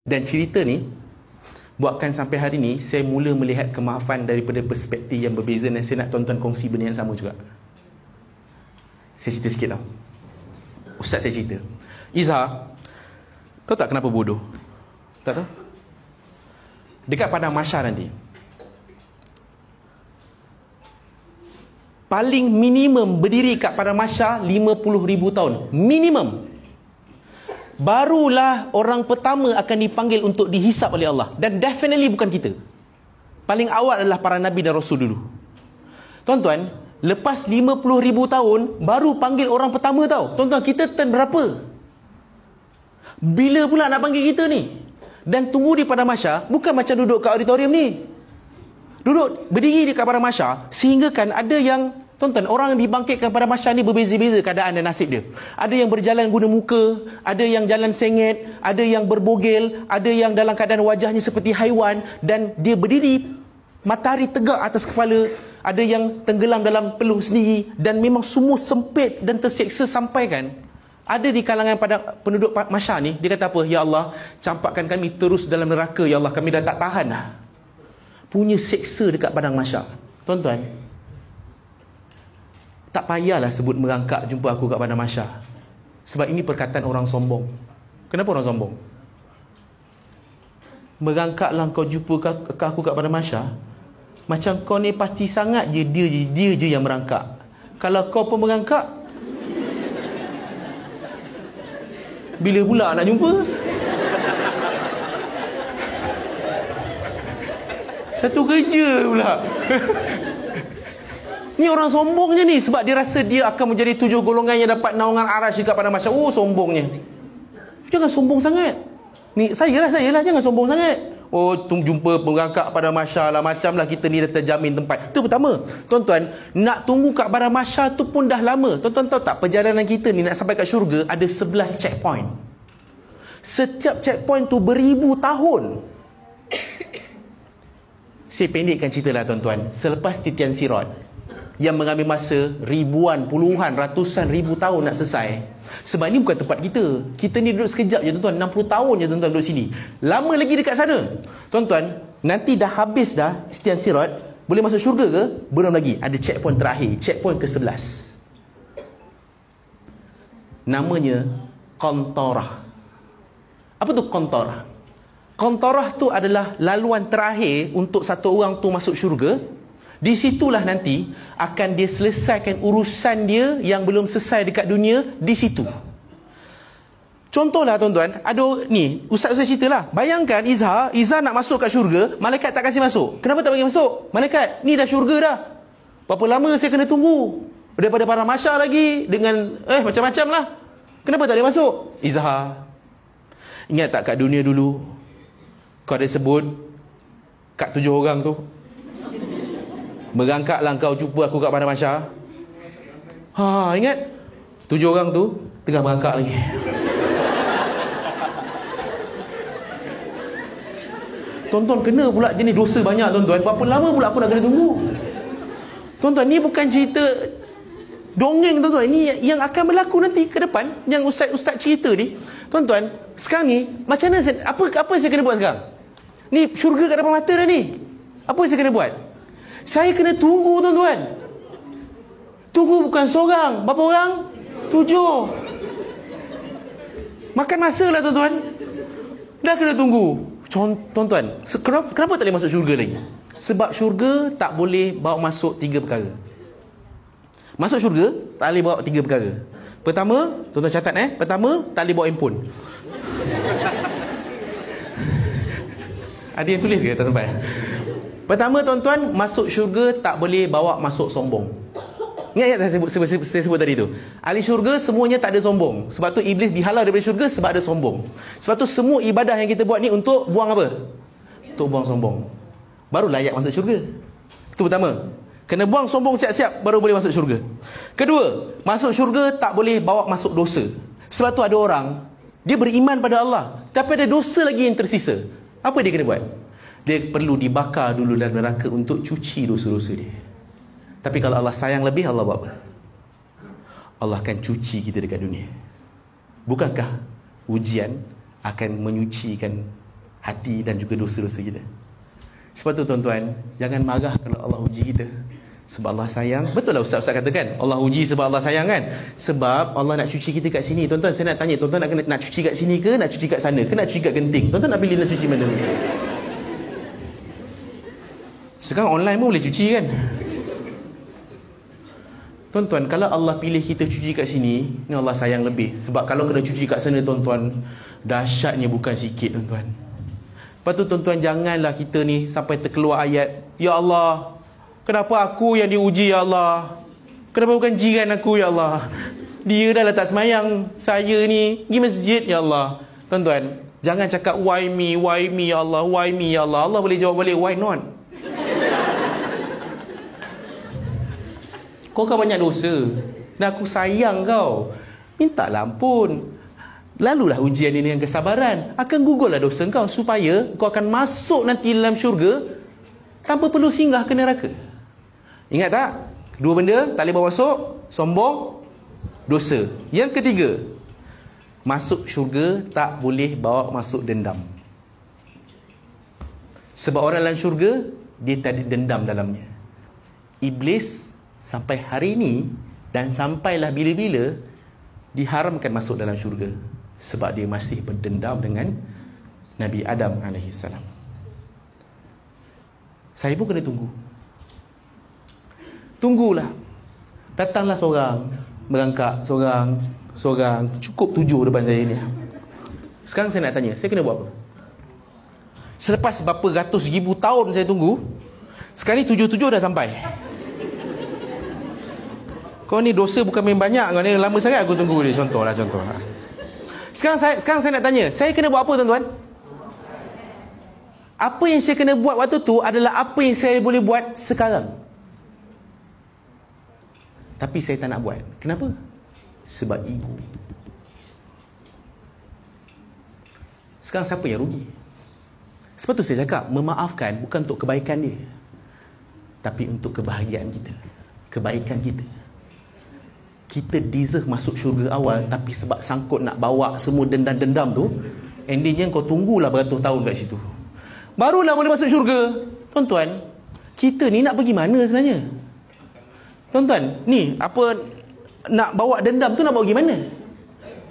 Dan cerita ni buatkan sampai hari ni saya mula melihat kemaafan daripada perspektif yang berbeza, dan saya nak tuan-tuan kongsi benda yang sama juga. Saya cerita sikit tau. Ustaz saya cerita, Izzah, tahu tak kenapa bodoh? Tak tahu? Dekat padang mahsyar nanti, paling minimum berdiri kat padang mahsyar 50,000 tahun. Minimum. Barulah orang pertama akan dipanggil untuk dihisap oleh Allah. Dan definitely bukan kita. Paling awal adalah para Nabi dan Rasul dulu. Tuan-tuan, lepas 50,000 tahun baru panggil orang pertama tau. Tuan-tuan, kita turn berapa? Bila pula nak panggil kita ni? Dan tunggu di padang mahsyar bukan macam duduk kat auditorium ni. Duduk berdiri dekat padang mahsyar, sehingga kan ada yang, tuan-tuan, orang yang dibangkitkan pada mahsyar ni berbeza-beza keadaan dan nasib dia. Ada yang berjalan guna muka, ada yang jalan sengit, ada yang berbogel, ada yang dalam keadaan wajahnya seperti haiwan, dan dia berdiri matahari tegak atas kepala, ada yang tenggelam dalam peluh sendiri, dan memang semua sempit dan terseksa sampai kan ada di kalangan pada penduduk mahsyar ni, dia kata apa? Ya Allah, campakkan kami terus dalam neraka, ya Allah, kami dah tak tahan dah. Punya seksa dekat padang mahsyar. Tuan-tuan, tak payahlah sebut merangkak jumpa aku kat padang mahsyar. Sebab ini perkataan orang sombong. Kenapa orang sombong? Merangkaklah kau jumpa aku kat padang mahsyar, macam kau ni pasti sangat je dia je yang merangkak. Kalau kau pun merangkak, bila pula nak jumpa? Satu kerja pula. Ni orang sombongnya ni, sebab dia rasa dia akan menjadi 7 golongan yang dapat naungan arasy kat padang mahsyar. Oh, sombongnya. Jangan sombong sangat. Ni saya lah jangan sombong sangat. Oh, jumpa perangkak padang mahsyar lah, macam lah kita ni dah terjamin tempat. Itu pertama. Tuan-tuan, nak tunggu kat padang mahsyar tu pun dah lama. Tuan-tuan tahu tak, perjalanan kita ni nak sampai kat syurga ada 11 checkpoint. Setiap checkpoint tu beribu tahun. Saya pendekkan cerita lah tuan-tuan. Selepas titian sirat yang mengambil masa ribuan, puluhan, ratusan ribu tahun nak selesai. Sebab ni bukan tempat kita. Kita ni duduk sekejap je tuan-tuan. 60 tahun je tuan-tuan duduk sini. Lama lagi dekat sana. Tuan-tuan, nanti dah habis dah titian sirat, boleh masuk syurga ke? Belum lagi. Ada checkpoint terakhir, checkpoint ke-11. Namanya Qantarah. Apa tu Qantarah? Qantarah tu adalah laluan terakhir untuk satu orang tu masuk syurga. Di situlah nanti akan dia selesaikan urusan dia yang belum selesai dekat dunia di situ. Contohlah tuan-tuan, ada ni, ustaz ceritalah. Bayangkan Izzah nak masuk kat syurga, malaikat tak kasih masuk. Kenapa tak bagi masuk? Malaikat, ni dah syurga dah. Berapa lama saya kena tunggu? Daripada padang mahsyar lagi dengan macam-macam lah. Kenapa tak boleh masuk? Izzah, ingat tak kat dunia dulu kau ada sebut kat 7 orang tu, berangkatlah kau jumpa aku kat padang mahsyar. Ingat 7 orang tu tengah berangkat lagi. Tuan-tuan, kena pula jenis dosa banyak tuan-tuan. Berapa lama pula aku nak kena tunggu? Tuan-tuan, ni bukan cerita dongeng tuan-tuan. Ini yang akan berlaku nanti ke depan, yang ustaz cerita ni. Tuan-tuan, sekarang ni macam mana apa saya kena buat sekarang? Ni syurga kat depan mata dah ni. Apa saya kena buat? Saya kena tunggu tuan-tuan. Tunggu bukan seorang. Berapa orang? 7. Makan masa lah tuan-tuan. Dah kena tunggu. Tuan-tuan, kenapa tak boleh masuk syurga lagi? Sebab syurga tak boleh bawa masuk 3 perkara. Masuk syurga tak boleh bawa 3 perkara. Pertama, tuan-tuan catat pertama, tak boleh bawa handphone. Ada yang tulis ke? Tak sampai. Pertama tuan-tuan, masuk syurga tak boleh bawa masuk sombong. Ingat saya sebut tadi tu. Ahli syurga semuanya tak ada sombong. Sebab tu iblis dihalau daripada syurga sebab ada sombong. Sebab tu semua ibadah yang kita buat ni untuk buang apa? Untuk buang sombong. Baru layak masuk syurga. Itu pertama. Kena buang sombong siap-siap baru boleh masuk syurga. Kedua, masuk syurga tak boleh bawa masuk dosa. Sebab tu ada orang, dia beriman pada Allah, tapi ada dosa lagi yang tersisa. Apa dia kena buat? Dia perlu dibakar dulu dalam neraka untuk cuci dosa-dosa dia. Tapi kalau Allah sayang lebih, Allah buat apa? Allah akan cuci kita dekat dunia. Bukankah ujian akan menyucikan hati dan juga dosa-dosa kita. Sebab tu tuan-tuan, jangan marah kalau Allah uji kita. Sebab Allah sayang. Betul lah Ustaz katakan, Allah uji sebab Allah sayang kan? Sebab Allah nak cuci kita kat sini. Tuan-tuan, saya nak tanya, tuan-tuan nak cuci kat sini ke, nak cuci kat sana ke, nak cuci kat genting? Tuan-tuan nak pilih nak cuci mana? Sekarang online pun boleh cuci kan? Tuan-tuan, kalau Allah pilih kita cuci kat sini, ni Allah sayang lebih. Sebab kalau kena cuci kat sana tuan-tuan, dahsyatnya bukan sikit tuan-tuan. Lepas tu tuan-tuan, janganlah kita ni sampai terkeluar ayat, Ya Allah, kenapa aku yang diuji ya Allah? Kenapa bukan jiran aku ya Allah? Dia dah lah tak semayang, saya ni pergi masjid ya Allah. Tuan-tuan, jangan cakap why me ya Allah, why me ya Allah. Allah boleh jawab balik, why not? Kau kan banyak dosa dan aku sayang kau, mintalah ampun. Lalulah ujian ini dengan kesabaran. Akan gugurlah dosa kau supaya kau akan masuk nanti dalam syurga tanpa perlu singgah ke neraka. Ingat tak? Dua benda tak boleh bawa masuk: sombong, dosa. Yang ketiga, masuk syurga tak boleh bawa masuk dendam. Sebab orang dalam syurga, dia tak ada dendam dalamnya. Iblis sampai hari ini dan sampailah bila-bila diharamkan masuk dalam syurga sebab dia masih berdendam dengan Nabi Adam AS. Saya pun kena tunggulah. Datanglah seorang, berangkat seorang, cukup 7 depan saya ni. Sekarang saya nak tanya, saya kena buat apa? Selepas berapa ratus ribu tahun saya tunggu, sekarang ni 7 dah sampai. Kau ni dosa bukan main banyak, kau ni lama sangat aku tunggu dia. Contoh. Sekarang saya nak tanya, saya kena buat apa tuan-tuan? Apa yang saya kena buat waktu tu adalah apa yang saya boleh buat sekarang. Tapi saya tak nak buat. Kenapa? Sebab ego. Sekarang siapa yang rugi? Sebab tu saya cakap, memaafkan bukan untuk kebaikan dia, tapi untuk kebahagiaan kita, kebaikan kita. Kita deserve masuk syurga awal, tapi sebab sangkut nak bawa semua dendam-dendam tu, endingnya kau tunggulah beratus tahun kat situ, barulah boleh masuk syurga. Tuan-tuan, kita ni nak pergi mana sebenarnya? Tuan-tuan, ni apa nak bawa dendam tu, nak bawa pergi mana?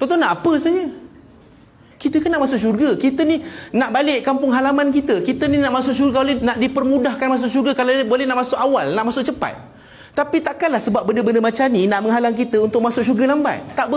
Tuan-tuan nak apa sebenarnya? Kita kan nak masuk syurga. Kita ni nak balik kampung halaman kita. Kita ni nak masuk syurga, nak dipermudahkan masuk syurga. Kalau boleh nak masuk awal, nak masuk cepat. Tapi takkanlah sebab benda-benda macam ni nak menghalang kita untuk masuk syurga lambat. Tak